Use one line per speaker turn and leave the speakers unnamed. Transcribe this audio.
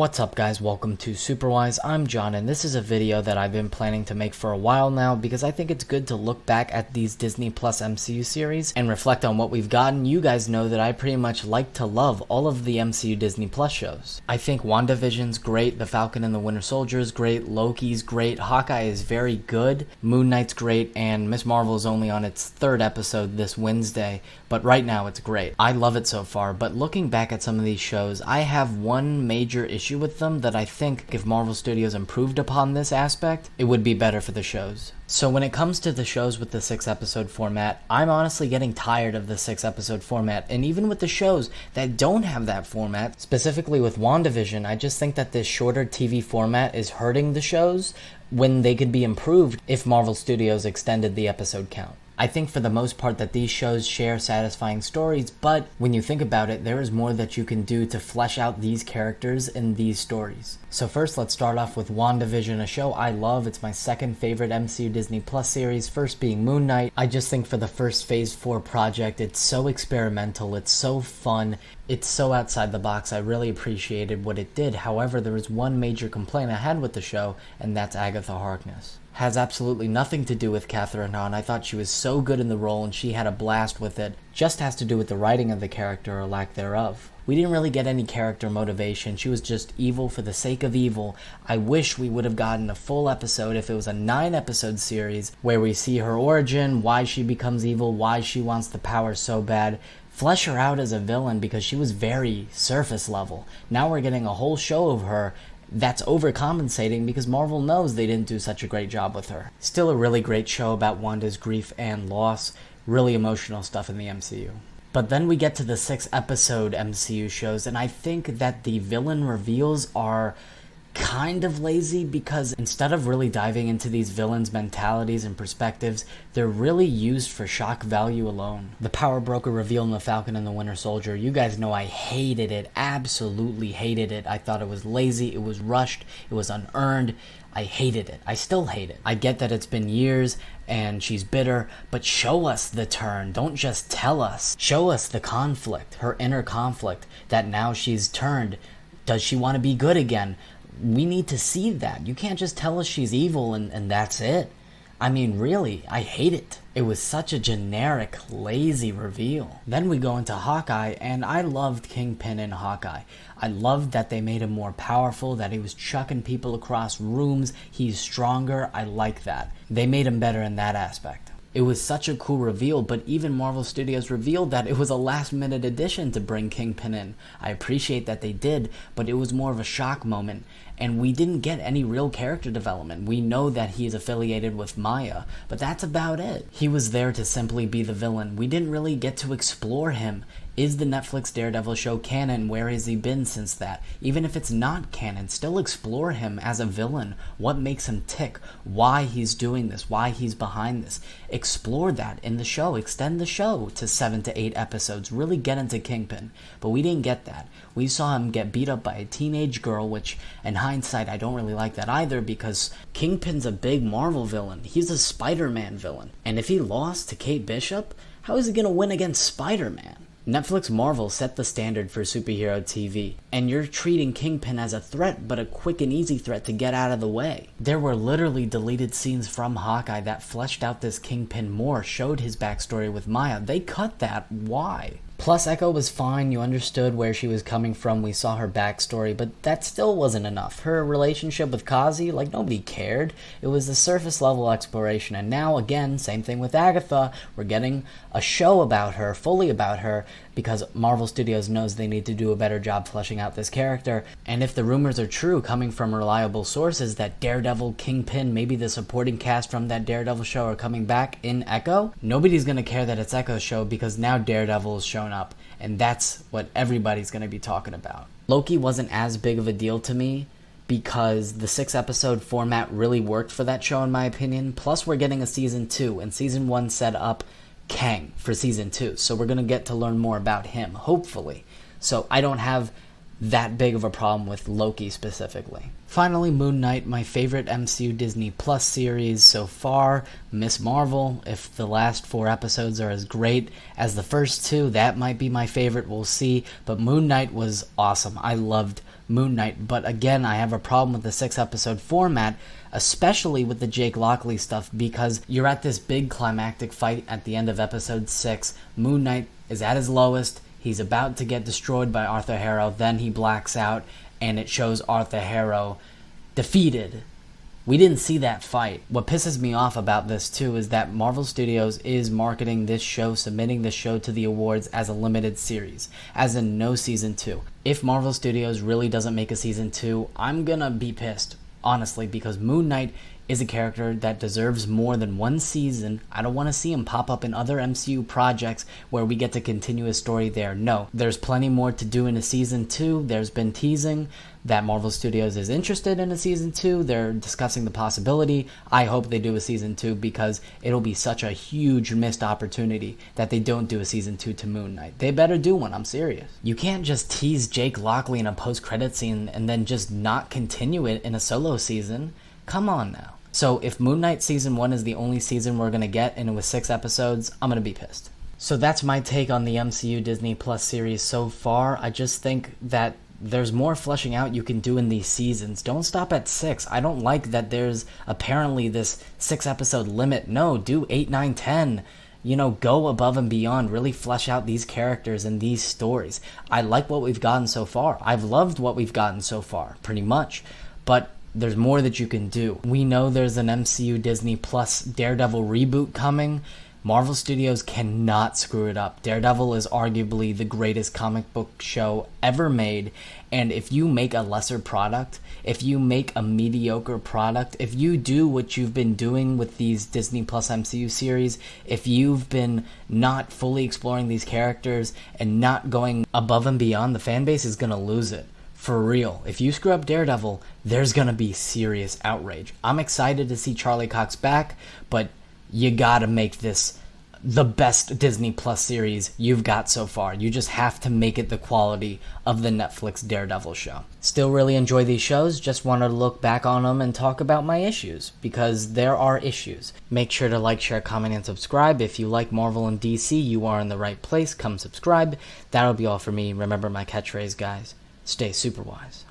What's up guys, welcome to Superwise. I'm John and this is a video that I've been planning to make for a while now because I think it's good to look back at these Disney Plus MCU series and reflect on what we've gotten. You guys know that I pretty much like to love all of the MCU Disney Plus shows. I think WandaVision's great, The Falcon and the Winter Soldier is great, Loki's great, Hawkeye is very good, Moon Knight's great, and Ms. Marvel is only on its third episode this Wednesday, but right now it's great. I love it so far, but looking back at some of these shows, I have one major issue with them that I think if Marvel Studios improved upon this aspect, it would be better for the shows. So when it comes to the shows with the 6-episode format, I'm honestly getting tired of the 6-episode format, and even with the shows that don't have that format, specifically with WandaVision, I just think that this shorter TV format is hurting the shows when they could be improved if Marvel Studios extended the episode count. I think for the most part that these shows share satisfying stories, but when you think about it, there is more that you can do to flesh out these characters in these stories. So first, let's start off with WandaVision, a show I love. It's my second favorite MCU Disney Plus series, first being Moon Knight. I just think for the first Phase 4 project, it's so experimental, it's so fun, it's so outside the box. I really appreciated what it did. However, there was one major complaint I had with the show, and that's Agatha Harkness. Has absolutely nothing to do with Catherine Hahn. I thought she was so good in the role and she had a blast with it. Just has to do with the writing of the character or lack thereof. We didn't really get any character motivation. She was just evil for the sake of evil. I wish we would have gotten a full episode if it was a 9-episode series where we see her origin, why she becomes evil, why she wants the power so bad. Flesh her out as a villain because she was very surface level. Now we're getting a whole show of her that's overcompensating because Marvel knows they didn't do such a great job with her. Still a really great show about Wanda's grief and loss. Really emotional stuff in the MCU. But then we get to the 6-episode MCU shows, and I think that the villain reveals are kind of lazy because instead of really diving into these villains' mentalities and perspectives, they're really used for shock value alone. The power broker reveal in The Falcon and the Winter Soldier, you guys know I hated it, absolutely hated it. I thought it was lazy, it was rushed, it was unearned. I hated it. I still hate it. I get that it's been years and she's bitter, but show us the turn. Don't just tell us. Show us the conflict, her inner conflict, that now she's turned. Does she want to be good again? We need to see that. You can't just tell us she's evil and that's it. I mean, really, I hate it. It was such a generic, lazy reveal. Then we go into Hawkeye, and I loved Kingpin in Hawkeye. I loved that they made him more powerful, that he was chucking people across rooms. He's stronger. I like that. They made him better in that aspect. It was such a cool reveal, but even Marvel Studios revealed that it was a last-minute addition to bring Kingpin in. I appreciate that they did, but it was more of a shock moment, and we didn't get any real character development. We know that he is affiliated with Maya, but that's about it. He was there to simply be the villain. We didn't really get to explore him. Is the Netflix Daredevil show canon? Where has he been since that? Even if it's not canon, still explore him as a villain. What makes him tick? Why he's doing this? Why he's behind this? Explore that in the show. Extend the show to 7 to 8 episodes. Really get into Kingpin. But we didn't get that. We saw him get beat up by a teenage girl, which in hindsight I don't really like that either because Kingpin's a big Marvel villain. He's a Spider-Man villain. And if he lost to Kate Bishop, how is he going to win against Spider-Man? Netflix Marvel set the standard for superhero TV, and you're treating Kingpin as a threat, but a quick and easy threat to get out of the way. There were literally deleted scenes from Hawkeye that fleshed out this Kingpin more, showed his backstory with Maya. They cut that. Why? Plus, Echo was fine, you understood where she was coming from, we saw her backstory, but that still wasn't enough. Her relationship with Kazi, like, nobody cared. It was a surface-level exploration, and now, again, same thing with Agatha. We're getting a show about her, fully about her, because Marvel Studios knows they need to do a better job fleshing out this character. And if the rumors are true, coming from reliable sources, that Daredevil, Kingpin, maybe the supporting cast from that Daredevil show are coming back in Echo, nobody's gonna care that it's Echo's show because now Daredevil is shown up, and that's what everybody's going to be talking about. Loki wasn't as big of a deal to me because the 6-episode format really worked for that show in my opinion. Plus we're getting a season 2, and season 1 set up Kang for season 2, so we're going to get to learn more about him, hopefully. So I don't have that big of a problem with Loki specifically. Finally, Moon Knight, my favorite MCU Disney Plus series so far. Ms. Marvel, if the last 4 episodes are as great as the first 2, that might be my favorite, we'll see. But Moon Knight was awesome. I loved Moon Knight, but again, I have a problem with the 6-episode format, especially with the Jake Lockley stuff, because you're at this big climactic fight at the end of episode 6. Moon Knight is at his lowest, he's about to get destroyed by Arthur Harrow, then he blacks out, and it shows Arthur Harrow defeated. We didn't see that fight. What pisses me off about this too is that Marvel Studios is marketing this show, submitting this show to the awards as a limited series, as in no season 2. If Marvel Studios really doesn't make a season 2, I'm gonna be pissed, honestly, because Moon Knight is a character that deserves more than one season. I don't want to see him pop up in other MCU projects where we get to continue his story there. No, there's plenty more to do in a season 2. There's been teasing that Marvel Studios is interested in a season 2. They're discussing the possibility. I hope they do a season 2 because it'll be such a huge missed opportunity that they don't do a season 2 to Moon Knight. They better do one, I'm serious. You can't just tease Jake Lockley in a post-credit scene and then just not continue it in a solo season. Come on now. So if Moon Knight season 1 is the only season we're going to get and it was 6 episodes, I'm going to be pissed. So that's my take on the MCU Disney Plus series so far. I just think that there's more fleshing out you can do in these seasons. Don't stop at 6. I don't like that there's apparently this 6-episode limit. No, do 8, 9, 10. You know, go above and beyond. Really flesh out these characters and these stories. I like what we've gotten so far. I've loved what we've gotten so far, pretty much. But there's more that you can do. We know there's an MCU Disney Plus Daredevil reboot coming. Marvel Studios cannot screw it up. Daredevil is arguably the greatest comic book show ever made, and if you make a lesser product, if you make a mediocre product, if you do what you've been doing with these Disney Plus MCU series, if you've been not fully exploring these characters and not going above and beyond, the fan base is going to lose it. For real, if you screw up Daredevil, there's gonna be serious outrage. I'm excited to see Charlie Cox back, but you gotta make this the best Disney Plus series you've got so far. You just have to make it the quality of the Netflix Daredevil show. Still really enjoy these shows, just wanted to look back on them and talk about my issues, because there are issues. Make sure to like, share, comment, and subscribe. If you like Marvel and DC, you are in the right place. Come subscribe. That'll be all for me. Remember my catchphrase, guys. Stay super wise.